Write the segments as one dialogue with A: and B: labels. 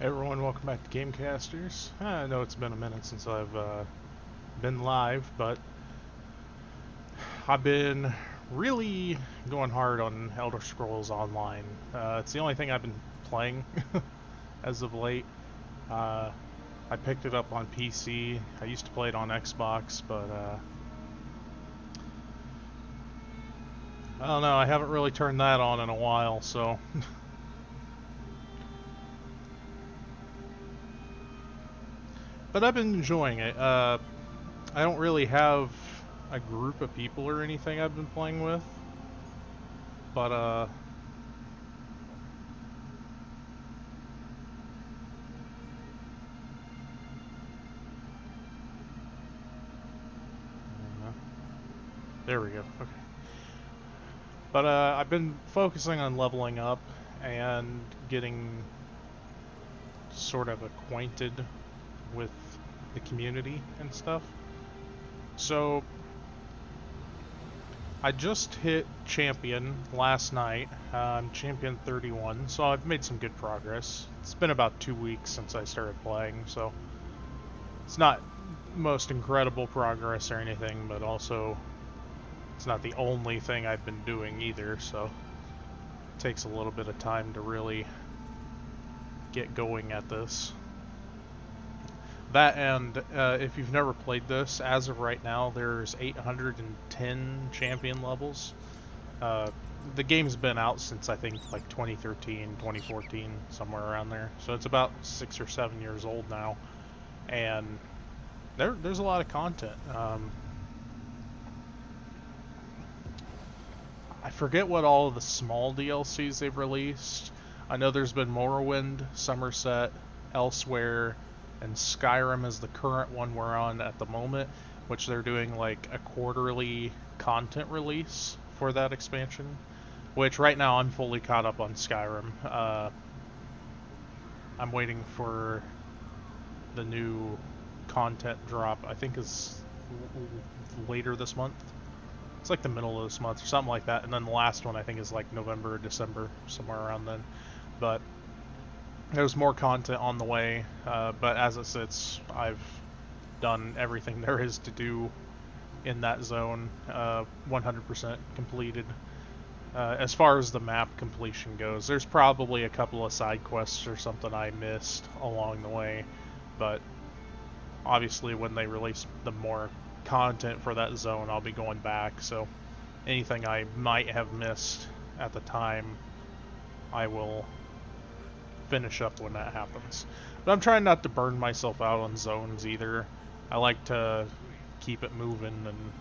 A: Hey everyone, welcome back to Gamecasters. I know it's been a minute since I've been live, but I've been really going hard on Elder Scrolls Online. It's the only thing I've been playing as of late. Uh, I picked it up on PC. I used to play it on Xbox, but I don't know, I haven't really turned that on in a while, so but I've been enjoying it. I don't really have a group of people or anything I've been playing with, but there we go. Okay. But I've been focusing on leveling up and getting sort of acquainted with the community and stuff. So I just hit champion last night. I'm champion 31, so I've made some good progress. It's been about 2 weeks since I started playing, so it's not most incredible progress or anything, but also it's not the only thing I've been doing either, so it takes a little bit of time to really get going at this. That and if you've never played this, as of right now, there's 810 champion levels. The game's been out since I think like 2013, 2014, somewhere around there. So it's about 6 or 7 years old now, and there's a lot of content. I forget what all of the small DLCs they've released. I know there's been Morrowind, Somerset, Elsewhere, and Skyrim is the current one we're on at the moment, which they're doing like a quarterly content release for that expansion, which right now I'm fully caught up on Skyrim. I'm waiting for the new content drop, I think is later this month. It's like the middle of this month or something like that, and then the last one I think is like November or December, somewhere around then. But there's more content on the way, but as it sits, I've done everything there is to do in that zone, 100% completed. As far as the map completion goes, there's probably a couple of side quests or something I missed along the way, but obviously when they release the more content for that zone, I'll be going back, so anything I might have missed at the time, I will finish up when that happens. But I'm trying not to burn myself out on zones either. I like to keep it moving and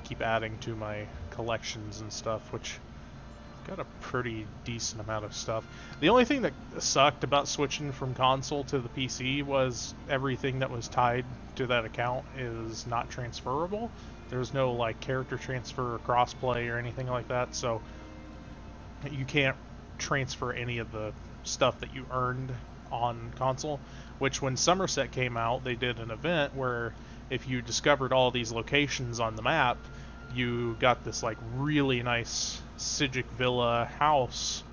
A: keep adding to my collections and stuff, which got a pretty decent amount of stuff. The only thing that sucked about switching from console to the PC was everything that was tied to that account is not transferable. There's no like character transfer or crossplay or anything like that, so you can't transfer any of the stuff that you earned on console, which when Somerset came out, they did an event where if you discovered all these locations on the map, you got this like really nice Sijic Villa house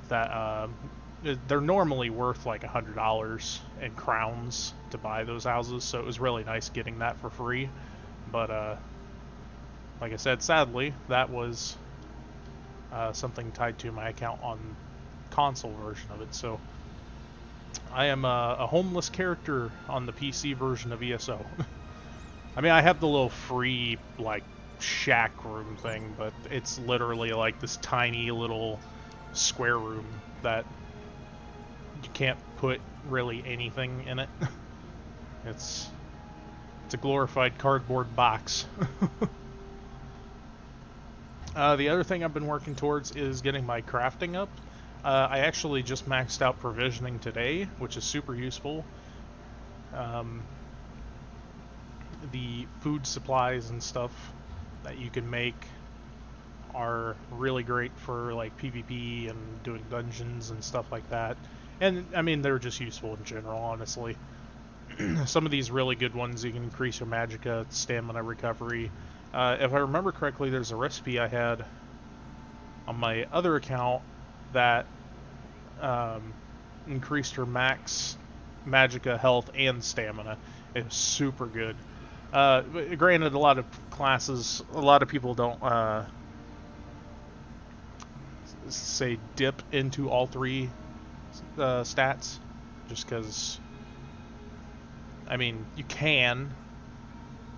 A: that they're normally worth like $100 in crowns to buy those houses, so it was really nice getting that for free. But like I said, sadly, that was something tied to my account on console version of it, so I am a homeless character on the PC version of ESO. I mean, I have the little free like shack room thing, but it's literally like this tiny little square room that you can't put really anything in it. It's a glorified cardboard box. The other thing I've been working towards is getting my crafting up. I actually just maxed out provisioning today, which is super useful. The food supplies and stuff that you can make are really great for like PvP and doing dungeons and stuff like that. And I mean, they're just useful in general, honestly. Some of these really good ones, you can increase your magicka, stamina recovery. If I remember correctly, there's a recipe I had on my other account that increased her max magicka, health, and stamina. It was super good. Granted, a lot of classes, a lot of people don't say dip into all three stats, just because. I mean, you can,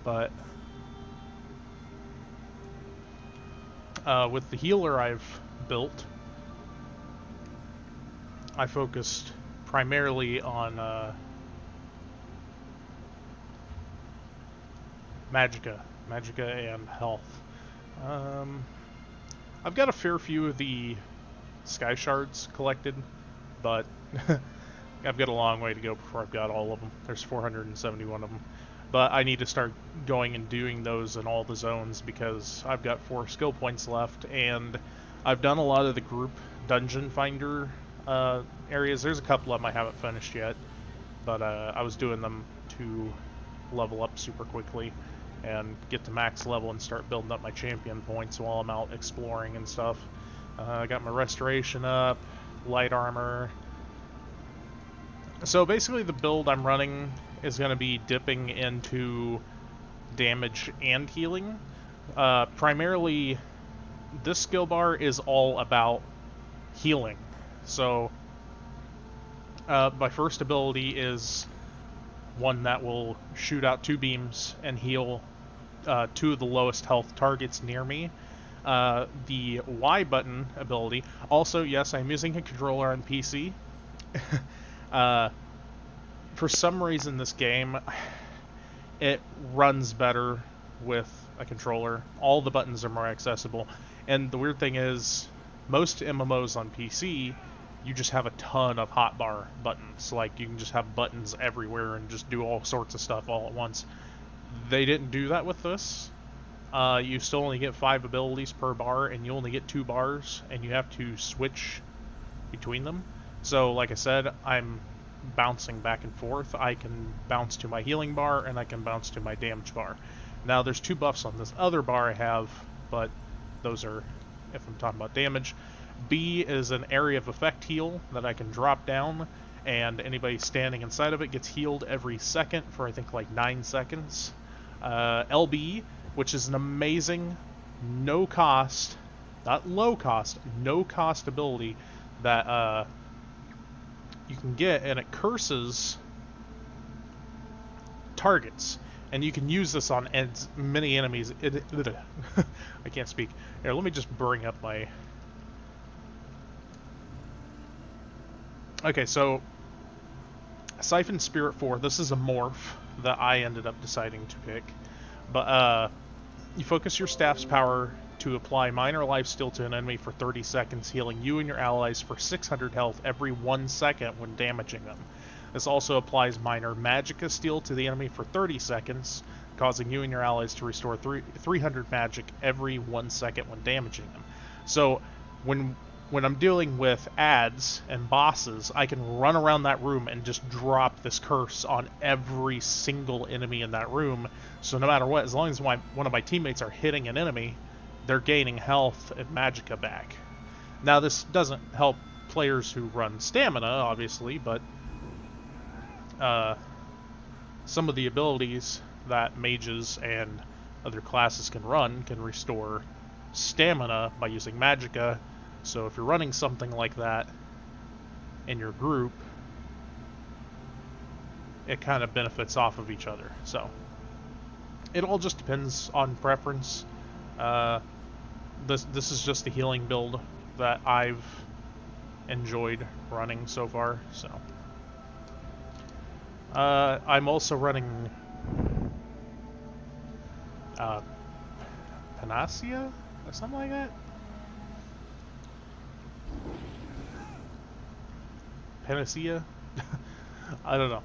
A: but with the healer I've built, I focused primarily on magicka and health. I've got a fair few of the sky shards collected, but I've got a long way to go before I've got all of them. There's 471 of them. But I need to start going and doing those in all the zones because I've got 4 skill points left, and I've done a lot of the group dungeon finder areas. There's a couple of them I haven't finished yet, but I was doing them to level up super quickly and get to max level and start building up my champion points while I'm out exploring and stuff. I got my restoration up, light armor. So basically the build I'm running is going to be dipping into damage and healing. Primarily, this skill bar is all about healing. So my first ability is one that will shoot out 2 beams and heal 2 of the lowest health targets near me. The Y button ability, also, yes, I'm using a controller on PC. For some reason this game, it runs better with a controller. All the buttons are more accessible. And the weird thing is, most MMOs on PC, you just have a ton of hotbar buttons. Like, you can just have buttons everywhere and just do all sorts of stuff all at once. They didn't do that with this. You still only get 5 abilities per bar, and you only get 2 bars, and you have to switch between them. So, like I said, I'm bouncing back and forth. I can bounce to my healing bar, and I can bounce to my damage bar. Now, there's 2 buffs on this other bar I have, but those are, if I'm talking about damage. B is an area of effect heal that I can drop down, and anybody standing inside of it gets healed every second for, I think, like 9 seconds. LB, which is an amazing, no-cost, not low-cost, no-cost ability that you can get, and it curses targets. And you can use this on as many enemies. I can't speak. Here, let me just bring up my... Okay, so Siphon Spirit 4, this is a morph that I ended up deciding to pick. But you focus your staff's power to apply minor lifesteal to an enemy for 30 seconds, healing you and your allies for 600 health every 1 second when damaging them. This also applies minor magicka steal to the enemy for 30 seconds, causing you and your allies to restore 300 magic every 1 second when damaging them. So when I'm dealing with ads and bosses, I can run around that room and just drop this curse on every single enemy in that room. So no matter what, as long as one of my teammates are hitting an enemy, they're gaining health and magicka back. Now, this doesn't help players who run stamina, obviously, but some of the abilities that mages and other classes can run can restore stamina by using magicka. So if you're running something like that in your group, it kind of benefits off of each other. So it all just depends on preference. This is just the healing build that I've enjoyed running so far. So I'm also running Panacea or something like that. Panacea? I don't know.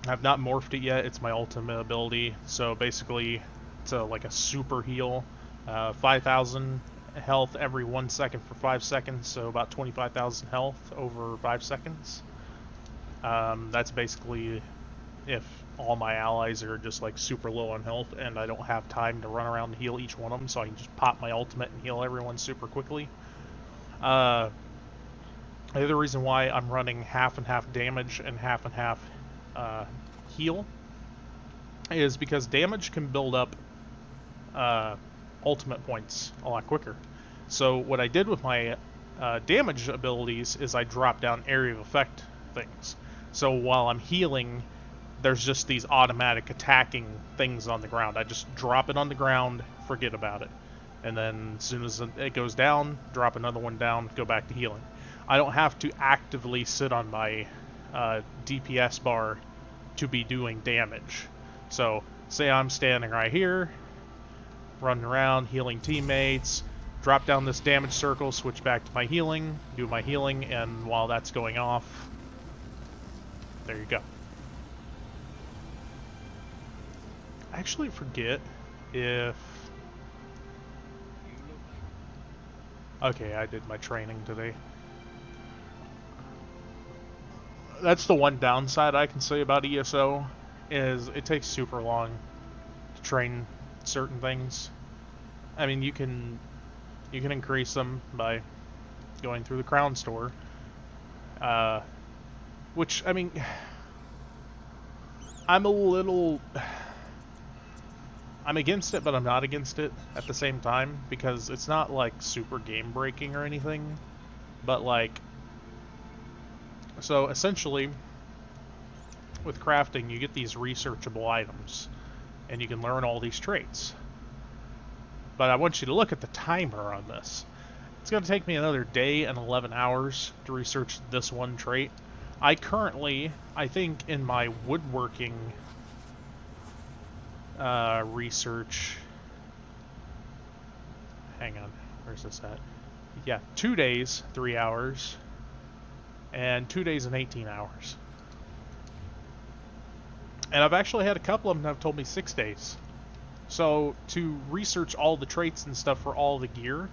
A: I've not morphed it yet. It's my ultimate ability. So basically, it's like a super heal. 5,000 health every 1 second for 5 seconds. So about 25,000 health over 5 seconds. That's basically if all my allies are just like super low on health and I don't have time to run around and heal each one of them, so I can just pop my ultimate and heal everyone super quickly. The other reason why I'm running half and half damage and half heal is because damage can build up ultimate points a lot quicker. So what I did with my damage abilities is I dropped down area of effect things. So while I'm healing, there's just these automatic attacking things on the ground. I just drop it on the ground, forget about it. And then as soon as it goes down, drop another one down, go back to healing. I don't have to actively sit on my DPS bar to be doing damage. So say I'm standing right here, running around, healing teammates, drop down this damage circle, switch back to my healing, do my healing, and while that's going off, there you go. I actually forget if... Okay, I did my training today. That's the one downside I can say about ESO, is it takes super long to train certain things. I mean, you can increase them by going through the Crown Store, which, I mean, I'm against it, but I'm not against it at the same time, because it's not like super game breaking or anything, but like, so essentially with crafting you get these researchable items and you can learn all these traits. But I want you to look at the timer on this. It's going to take me another day and 11 hours to research this one trait. I currently, I think in my woodworking research, hang on, where's this at? Yeah, 2 days, 3 hours, and 2 days and 18 hours. And I've actually had a couple of them that have told me 6 days. So to research all the traits and stuff for all the gear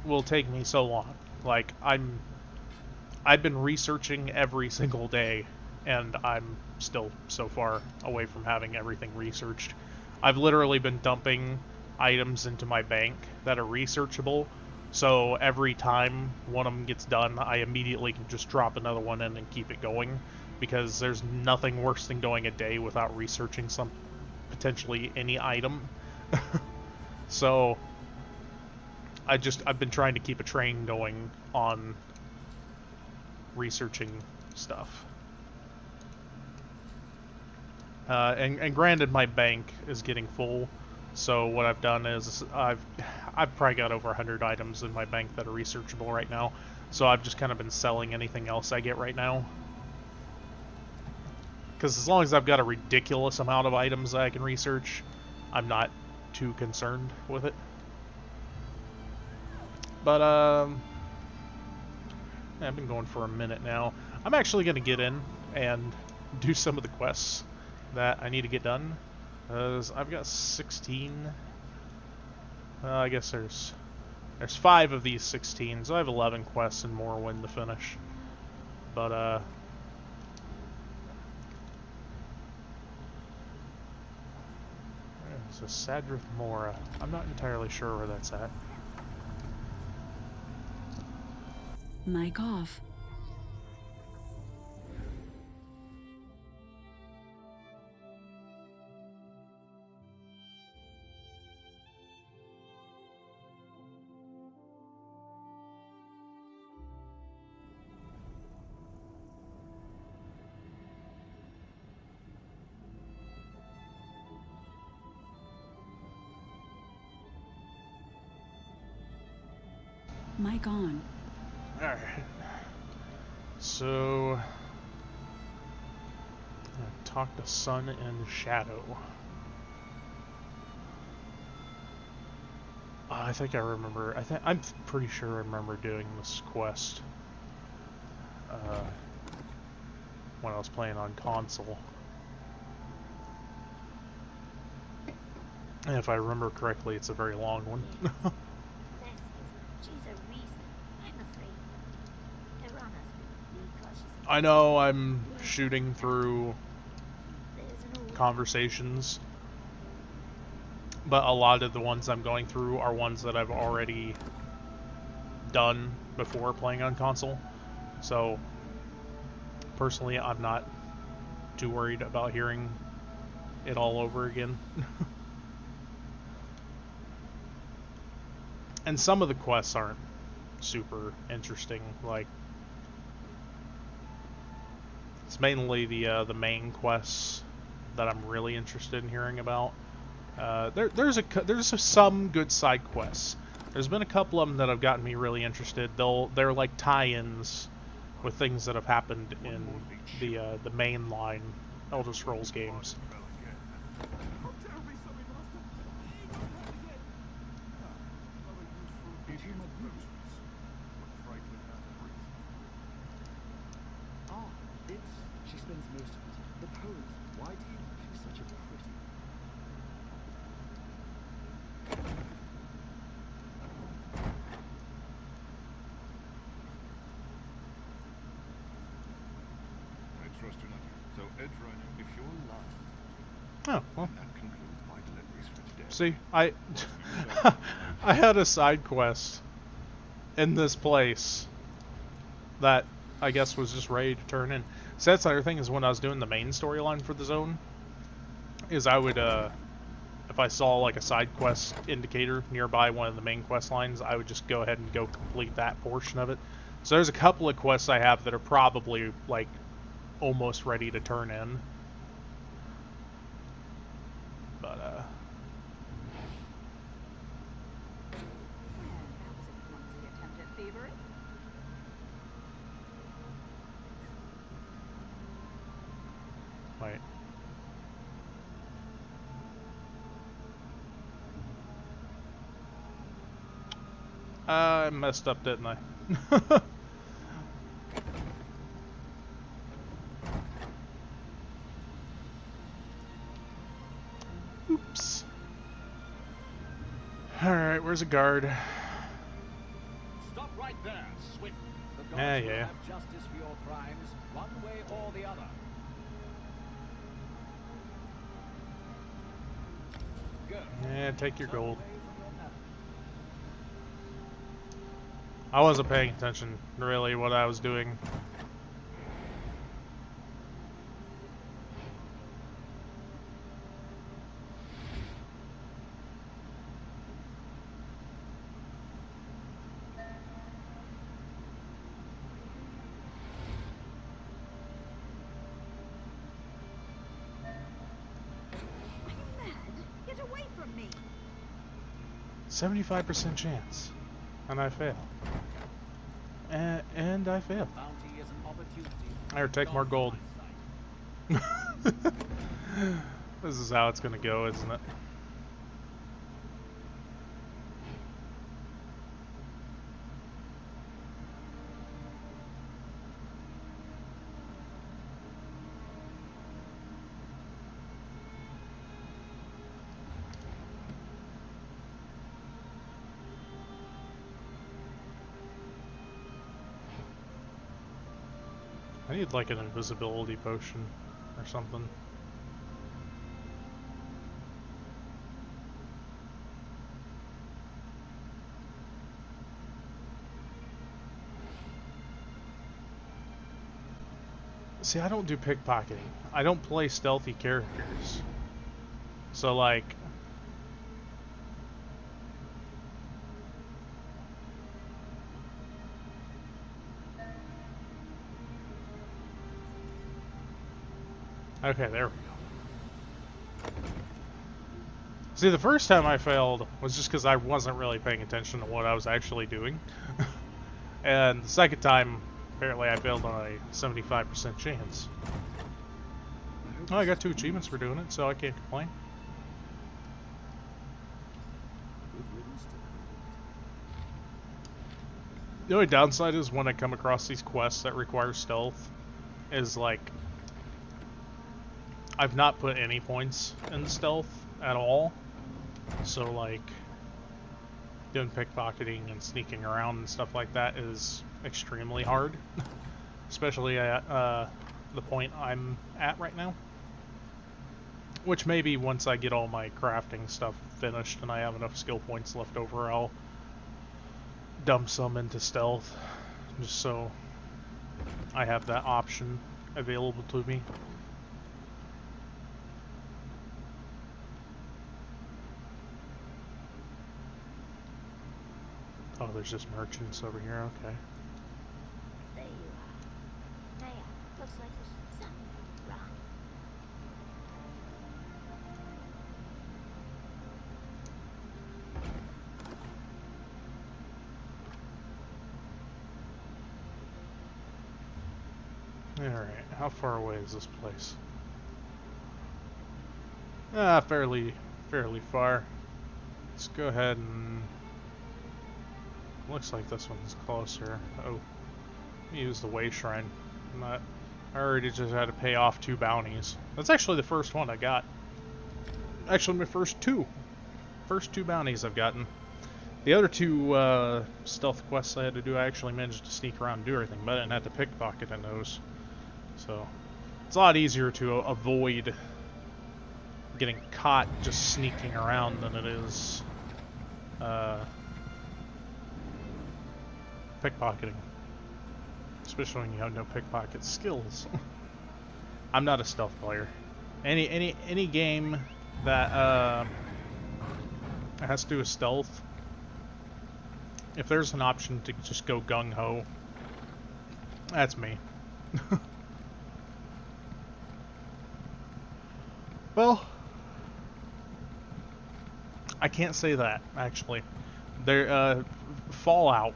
A: will take me so long. Like, I've been researching every single day, and I'm still so far away from having everything researched. I've literally been dumping items into my bank that are researchable, so every time one of them gets done, I immediately can just drop another one in and keep it going, because there's nothing worse than going a day without researching some potentially any item. So I've been trying to keep a train going on researching stuff. And granted, my bank is getting full, so what I've done is I've probably got over 100 items in my bank that are researchable right now, so I've just kind of been selling anything else I get right now. Because as long as I've got a ridiculous amount of items that I can research, I'm not too concerned with it. But, I've been going for a minute now. I'm actually going to get in and do some of the quests that I need to get done. I've got 16. I guess there's 5 of these 16, so I have 11 quests and Morrowind to finish. But, so Sadrith Mora. I'm not entirely sure where that's at.
B: Mic off. Mic on.
A: Alright. So, talk to Sun and Shadow. I think I remember. I'm pretty sure I remember doing this quest when I was playing on console. And if I remember correctly, it's a very long one. I know I'm shooting through conversations, but a lot of the ones I'm going through are ones that I've already done before playing on console. So, personally, I'm not too worried about hearing it all over again. And some of the quests aren't super interesting. Like, it's mainly the main quests that I'm really interested in hearing about. There's some good side quests. There's been a couple of them that have gotten me really interested. They're like tie-ins with things that have happened in the mainline Elder Scrolls games.
C: She spends most of it. The poems. Why do you think she's such a pretty?
D: I trust you not. So, Edra, if you're lying,
A: Oh, well.
D: that concludes my deliveries for today.
A: See, I had a side quest in this place that I guess was just ready to turn in. So that's the other thing, is when I was doing the main storyline for the zone, is I would, if I saw like a side quest indicator nearby one of the main quest lines, I would just go ahead and go complete that portion of it. So there's a couple of quests I have that are probably like almost ready to turn in. But
E: Well, that was a clumsy attempt at thievery.
A: wait. I messed up, didn't I? Oops. Alright, where's a guard?
C: Stop right there, Swift. The gods
A: Yeah,
C: will
A: yeah.
C: have justice for your crimes, one way or the other. Good.
A: Yeah, take your
C: Turn
A: gold.
C: away from your map.
A: I wasn't paying attention, really, what I was doing.
E: Are you mad? Get away from me!
A: 75% chance. And I fail. And I fail.
C: Bounty is an opportunity.
A: Here, take more gold. This is how it's gonna go, isn't it? I need like an invisibility potion or something. See, I don't do pickpocketing. I don't play stealthy characters. So like, okay, there we go. See, the first time I failed was just because I wasn't really paying attention to what I was actually doing. And the second time, apparently I failed on a 75% chance. Oh, I got 2 achievements for doing it, so I can't complain.
C: Good riddance to
A: The only downside is when I come across these quests that require stealth, is like, I've not put any points in stealth at all. So like, doing pickpocketing and sneaking around and stuff like that is extremely hard. Especially at the point I'm at right now. Which maybe once I get all my crafting stuff finished and I have enough skill points left over, I'll dump some into stealth. Just so I have that option available to me. Oh, there's just merchants over here, okay.
E: There you are. There. Looks like there's something wrong.
A: Alright, how far away is this place? Ah, fairly far. Let's go ahead and... Looks like this one's closer. Oh, let me use the way shrine. I already just had to pay off 2 bounties. That's actually the first one I got. Actually, my first 2. First 2 bounties I've gotten. The other 2 stealth quests I had to do, I actually managed to sneak around and do everything, but I didn't have to pickpocket in those. So, it's a lot easier to avoid getting caught just sneaking around than it is pickpocketing. Especially when you have no pickpocket skills. I'm not a stealth player. Any game that has to do with stealth, if there's an option to just go gung-ho, that's me. Well, I can't say that, actually. Fallout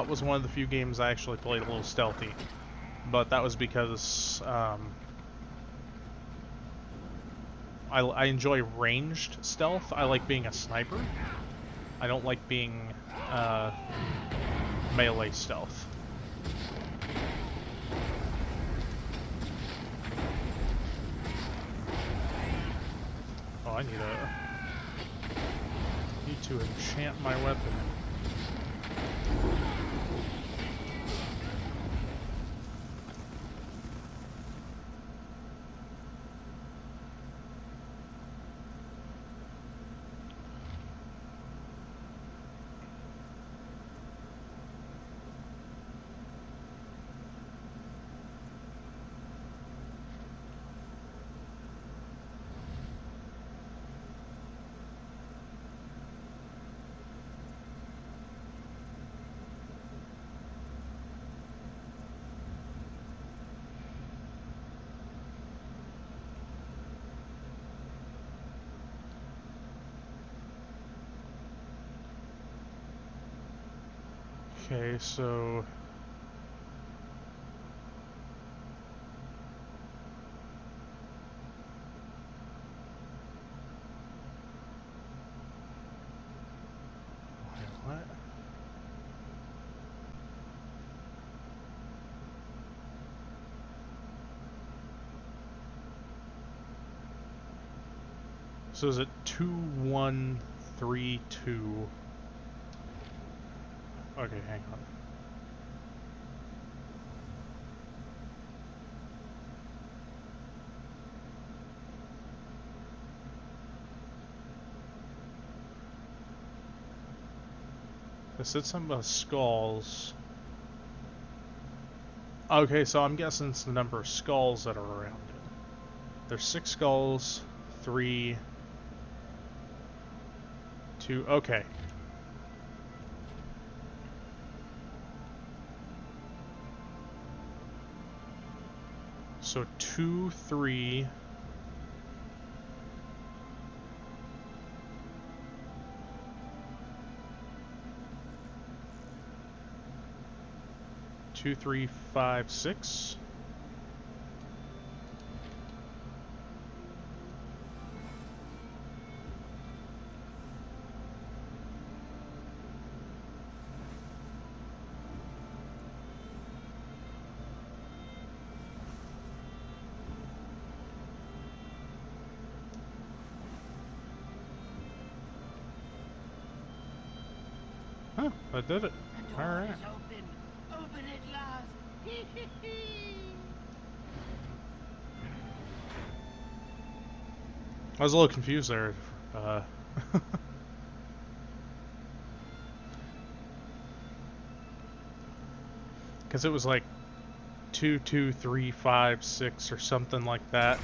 A: was one of the few games I actually played a little stealthy, but that was because I enjoy ranged stealth. I like being a sniper. I don't like being melee stealth. Oh, I need to enchant my weapon. Okay, so... What? So is it 2132? Okay, hang on. It said something about skulls. Okay, so I'm guessing it's the number of skulls that are around it. There's 6 skulls, 3, 2, okay. So 2, 3... 2, 3, 5, 6. Huh, I did it.
E: The door
A: Alright.
E: is open. Open at last.
A: I was a little confused there. Because it was like 2, 2, 3, 5, 6, or something like that.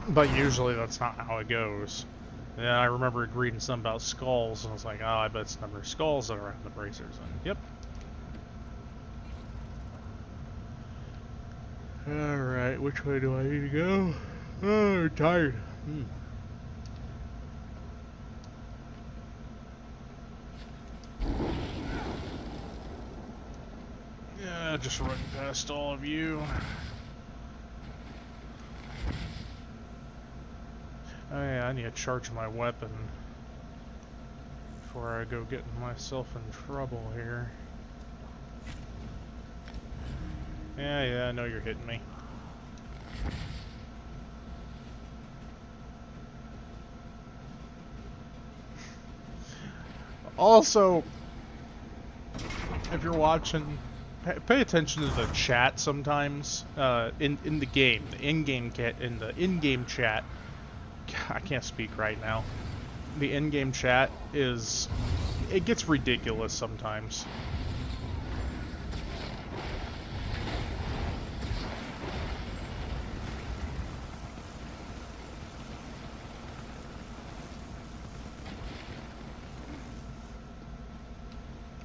A: But usually that's not how it goes. And I remember reading something about skulls, and I was like, oh, I bet it's the number of skulls that are around the bracers. And yep. Alright, which way do I need to go? Oh, I'm tired. Yeah, just running past all of you. Oh yeah, I need to charge my weapon before I go getting myself in trouble here. Yeah, I know you're hitting me. Also, if you're watching, pay attention to the chat sometimes. In the game, the in-game chat. I can't speak right now. The in-game chat it gets ridiculous sometimes.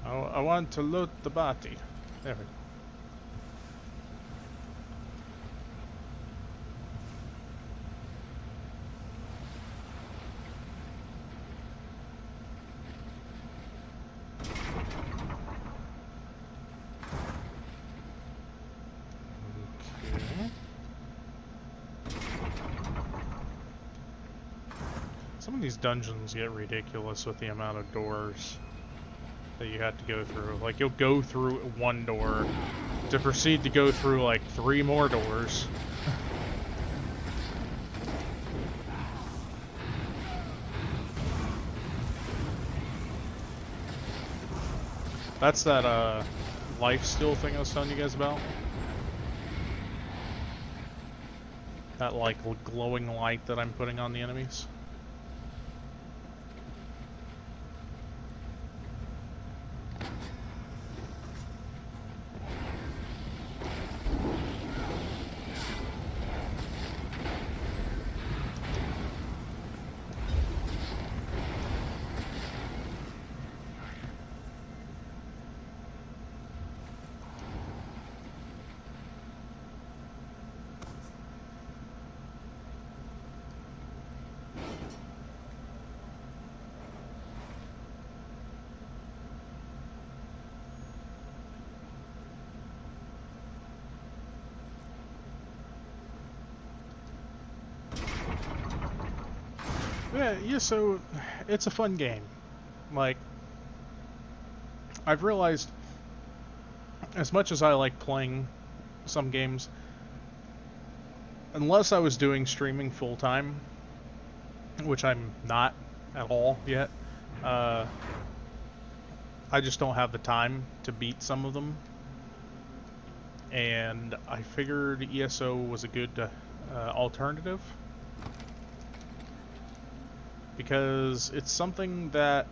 A: I want to loot the body. There we go. Okay. Some of these dungeons get ridiculous with the amount of doors that you have to go through. Like, you'll go through one door to proceed to go through like 3 more doors. That's that life steal thing I was telling you guys about. That like glowing light that I'm putting on the enemies. Yeah, so it's a fun game. Like, I've realized, as much as I like playing some games, unless I was doing streaming full time, which I'm not at all yet, I just don't have the time to beat some of them. And I figured ESO was a good alternative. Because it's something that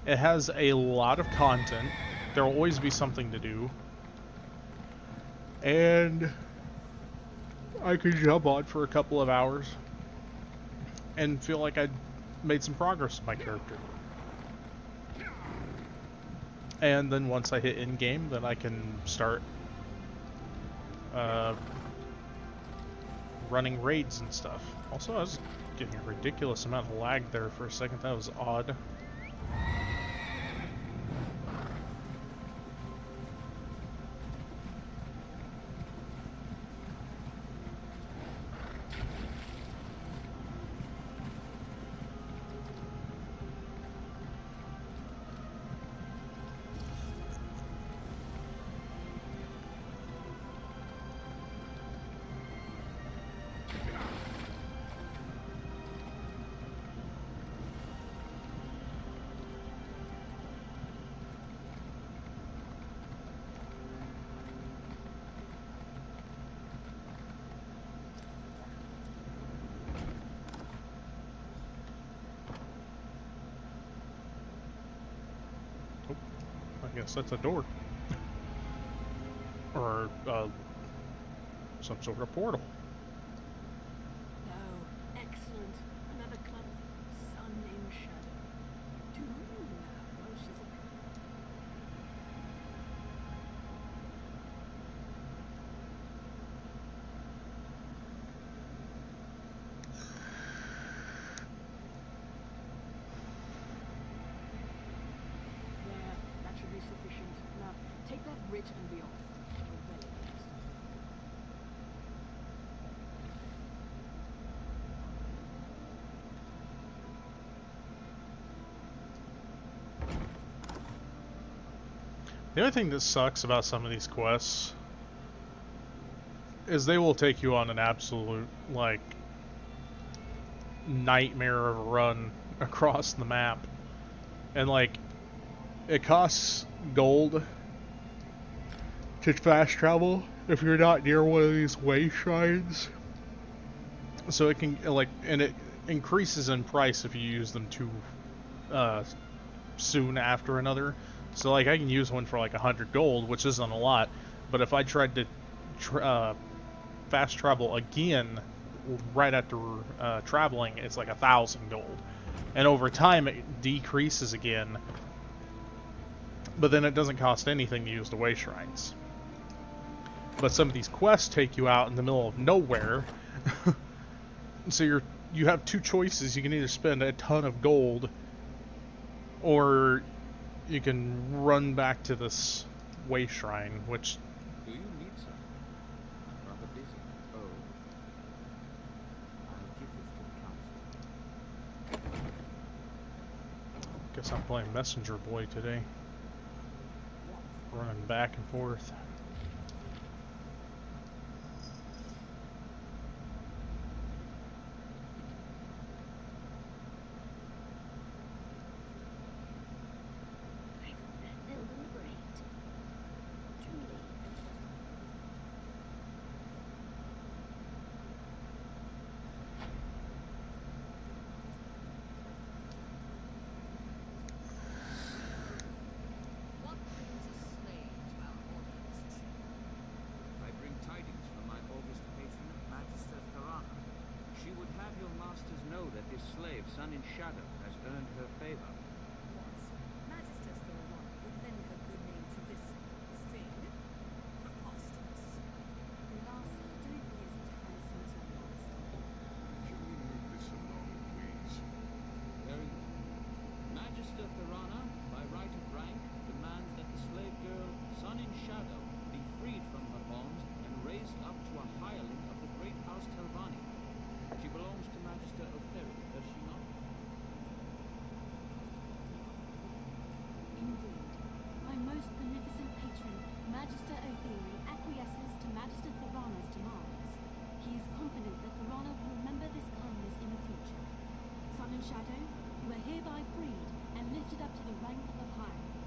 A: it has a lot of content. There will always be something to do. And I could jump on for a couple of hours and feel like I made some progress with my character. And then once I hit in-game, then I can start running raids and stuff. Also, I was getting a ridiculous amount of lag there for a second. That was odd. I guess that's a door. or some sort of portal.
F: Oh, excellent. Another clump of sun in shadow. Do now, well, she's a there, that should be sufficient. Now, take that writ and be off. We're well advanced.
A: The only thing that sucks about some of these quests is they will take you on an absolute, like, nightmare of a run across the map. And, like, it costs gold to fast travel if you're not near one of these way shrines. So it can, like, and it increases in price if you use them too soon after another. So, like, I can use one for like 100 gold, which isn't a lot, but if I tried to fast travel again right after traveling, it's like 1,000 gold. And over time, it decreases again, but then it doesn't cost anything to use the way shrines. But some of these quests take you out in the middle of nowhere, so you have two choices. You can either spend a ton of gold, or you can run back to this way shrine, which...
C: Do you need some? I'm rather busy. Oh. I'll give this to the council.
A: Guess I'm playing Messenger Boy today. Running back and forth.
E: They'll deliberate. Truly.
G: What brings a slave to our audience?
C: I bring tidings from my august patron, Magister Tharana. She would have your masters know that this slave, Sun in Shadow, has earned her favor.
G: Magister still one would lend her good name to this thing? Preposterous.
B: Master, don't be as tiresome as our master.
D: Can we move this along, please?
C: Very well. Magister Tharana, by right of rank, demands that the slave girl, Sun in Shadow, be freed from her bonds and raised up to a hireling of the great house Telvanni. She belongs to Magister Otheri, does she not?
B: Indeed. My most beneficent patron, Magister Otheri, acquiesces to Magister Tharana's demands. He is confident that Tharana will remember this kindness in the future. Sun and Shadow, you are hereby freed and lifted up to the rank of hireling.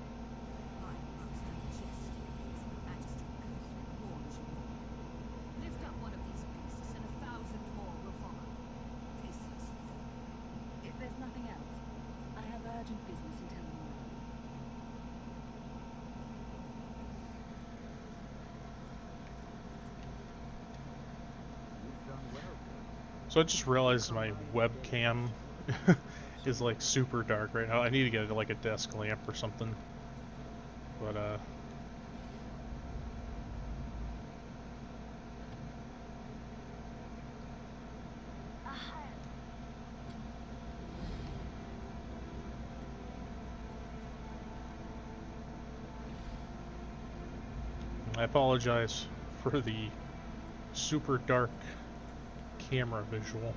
G: My most unjust fate, Magister Oath warns you. Lift up one of these beasts, and 1,000 more will follow. Tasteless fool.
B: If there's nothing else, I have urgent business in Town Hall.
C: You've done well.
A: So I just realized my webcam is like super dark right now. I need to get like a desk lamp or something. But
E: Aha.
A: I apologize for the super dark camera visual.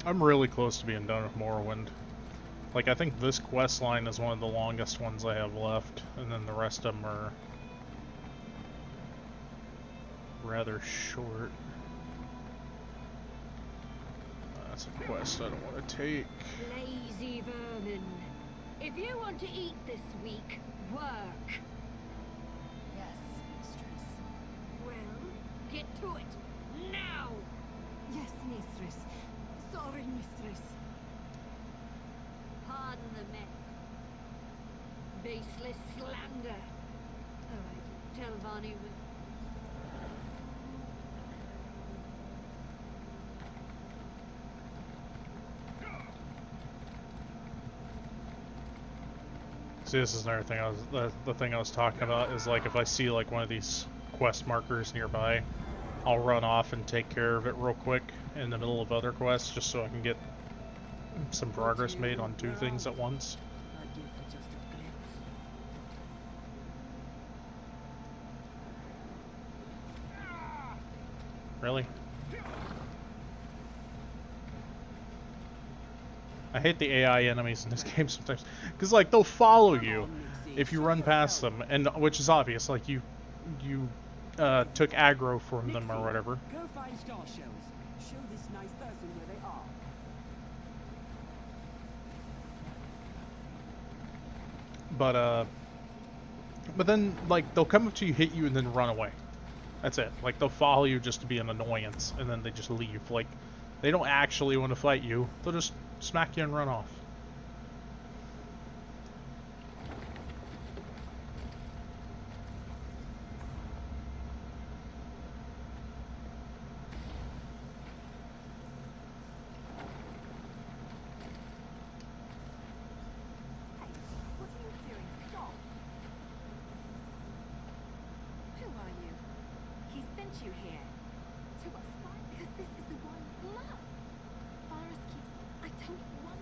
A: I'm really close to being done with Morrowind. Like, I think this quest line is one of the longest ones I have left, and then the rest of them are rather short. That's a quest I don't want to take.
F: Lazy vermin. If you want to eat this week, work. Get to it! Now!
G: Yes, mistress. Sorry, mistress.
F: Pardon the mess. Baseless slander. Alright, tell Vonnie with...
A: See, this is another thing the thing I was talking about is like if I see like one of these quest markers nearby, I'll run off and take care of it real quick in the middle of other quests just so I can get some progress made on two things at once.
F: I'd give for just a glimpse.
A: Really? I hate the AI enemies in this game sometimes, because like they'll follow you if you run past them, and which is obvious, like you took aggro from them or whatever.
H: Go find star shells. Show this nice person where they are.
A: But then like they'll come up to you, hit you, and then run away. That's it. Like they'll follow you just to be an annoyance, and then they just leave. Like they don't actually want to fight you. They'll just smack you and run off.
G: What are you doing? Stop.
B: Who are you? He sent you here. To what spot? Because this is the one love. Virus keeps... I don't want...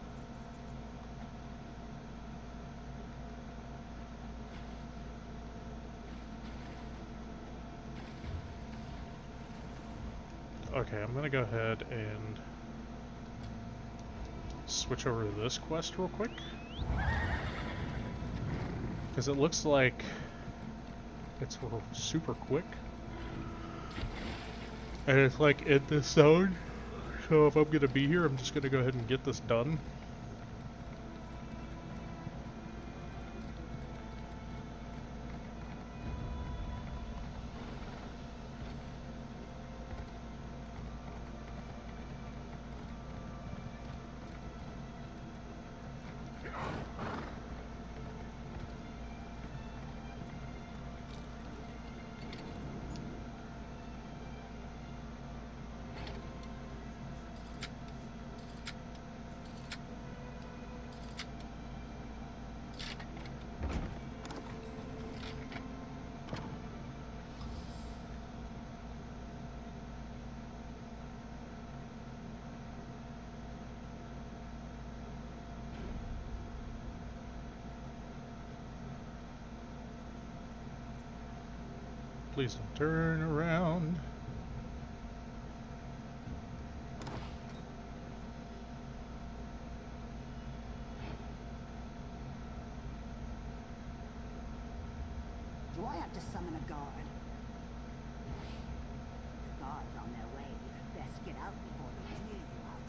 A: Okay, I'm gonna go ahead and switch over to this quest real quick. Because it looks like it's super quick. And it's like in this zone. So if I'm gonna be here, I'm just gonna go ahead and get this done. Please don't turn around.
G: Do I have to summon a guard? The guard's on their way. Best get out before they clear you out.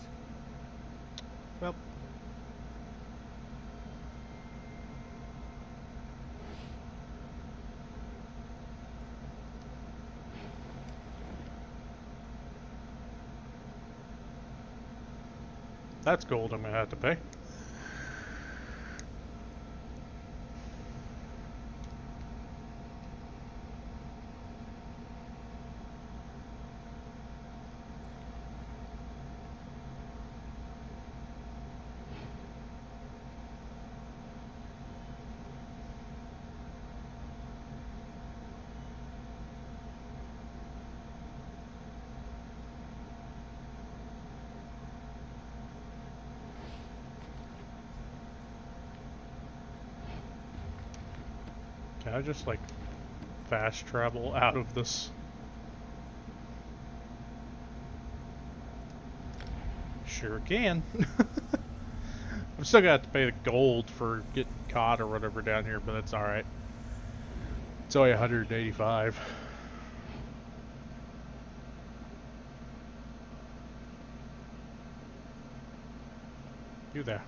A: Well, that's gold I'm gonna have to pay. Can I just like fast travel out of this? Sure can. I'm still gonna have to pay the gold for getting caught or whatever down here, but that's alright. It's only 185. You there.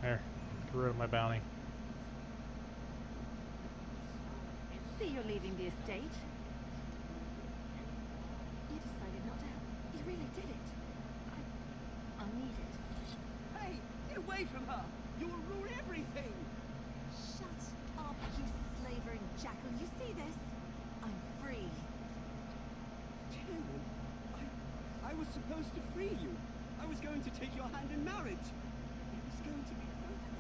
A: There. Get rid of my bounty.
B: See you're leaving the estate.
F: really did it. I'll need it.
H: Hey, get away from her! You'll ruin everything!
G: Shut up, you slavering jackal. You see this? I'm free.
H: Tyrion, I was supposed to free you. I was going to take your hand in marriage. It was going to be perfect.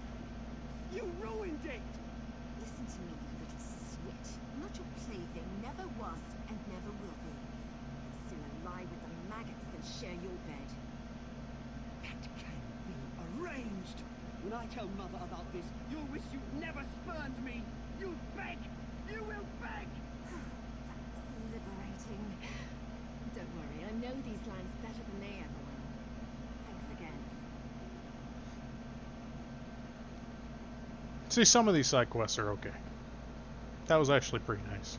H: You ruined it!
G: Listen to me, you little switch. I'm not your plaything, never was, and never will be. I'd sooner lie with the maggots than share your bed.
H: That can be arranged. When I tell Mother about this, you'll wish you'd never spurned me. You'll beg. You will beg.
G: That's liberating.
F: Don't worry, I know these lands better than they ever will. Thanks again.
A: See, some of these side quests are okay. That was actually pretty nice.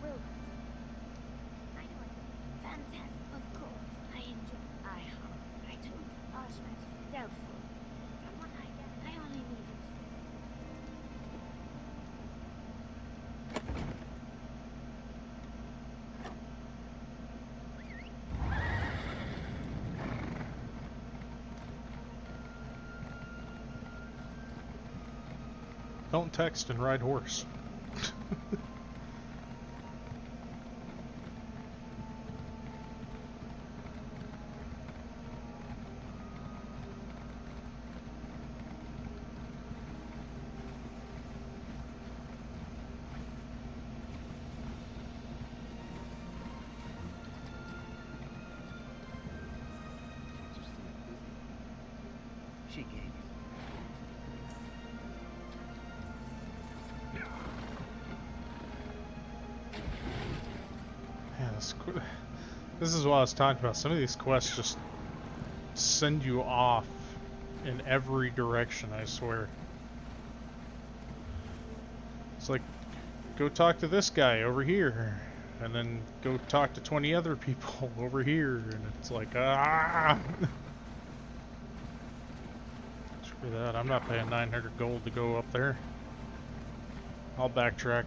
E: Will. I know it. Fantastic. Of course. I enjoy. I hope. I told Archmax. Doubtful. From what I get, I only need it.
A: Don't text and ride horse.
H: Just seemed busy. She gave you.
A: Yeah, this is what I was talking about. Some of these quests just send you off in every direction, I swear. It's like, go talk to this guy over here, and then go talk to 20 other people over here, and it's like, ah! Screw that, I'm not paying 900 gold to go up there. I'll backtrack.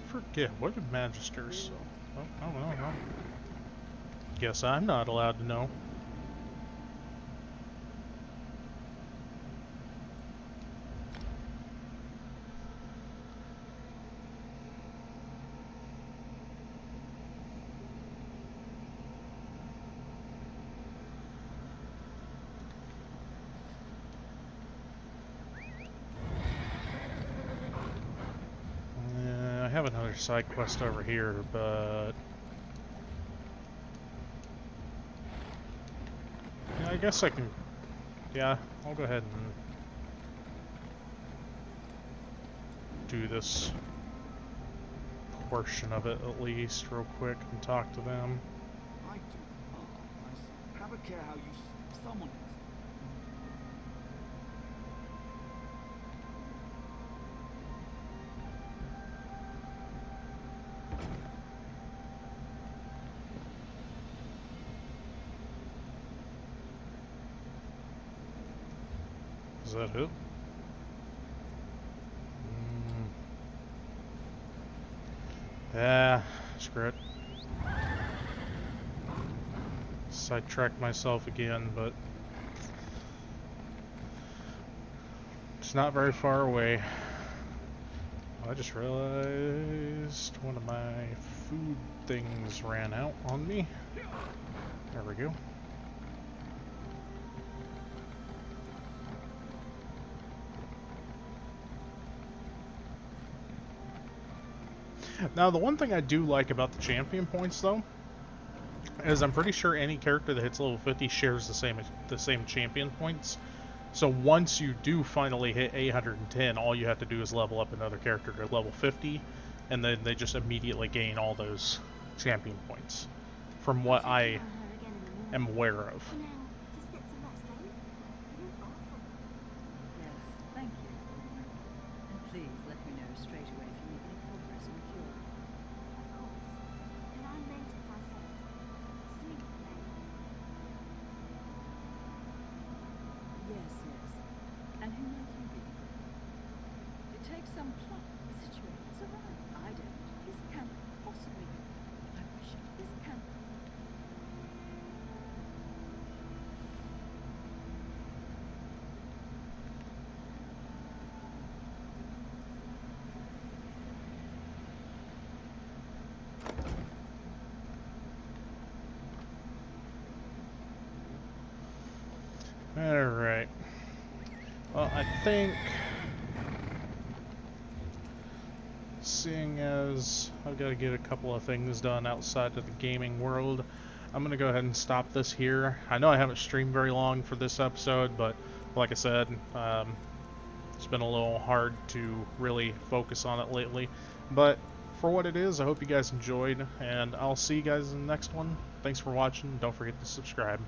A: Forget, what did Magisters sell? Oh, I don't know. Guess I'm not allowed to know. I have another side quest over here, but yeah, I guess I can. Yeah, I'll go ahead and do this portion of it at least real quick and talk to them.
D: I do. Oh, I see. Have a care how you someone else.
A: Is that it? Yeah, screw it. Sidetracked myself again, but it's not very far away. I just realized one of my food things ran out on me. There we go. Now, the one thing I do like about the champion points, though, is I'm pretty sure any character that hits level 50 shares the same champion points. So once you do finally hit 810, all you have to do is level up another character to level 50, and then they just immediately gain all those champion points, from what I am aware of.
B: For now, just get some rest, eh? You look awful.
F: Yes, thank you. And please let me know straight away if you make any progress on the cure.
B: Of
A: Alright. Well, I think, seeing as I've got to get a couple of things done outside of the gaming world, I'm going to go ahead and stop this here. I know I haven't streamed very long for this episode, but like I said, it's been a little hard to really focus on it lately. But for what it is, I hope you guys enjoyed, and I'll see you guys in the next one. Thanks for watching. Don't forget to subscribe.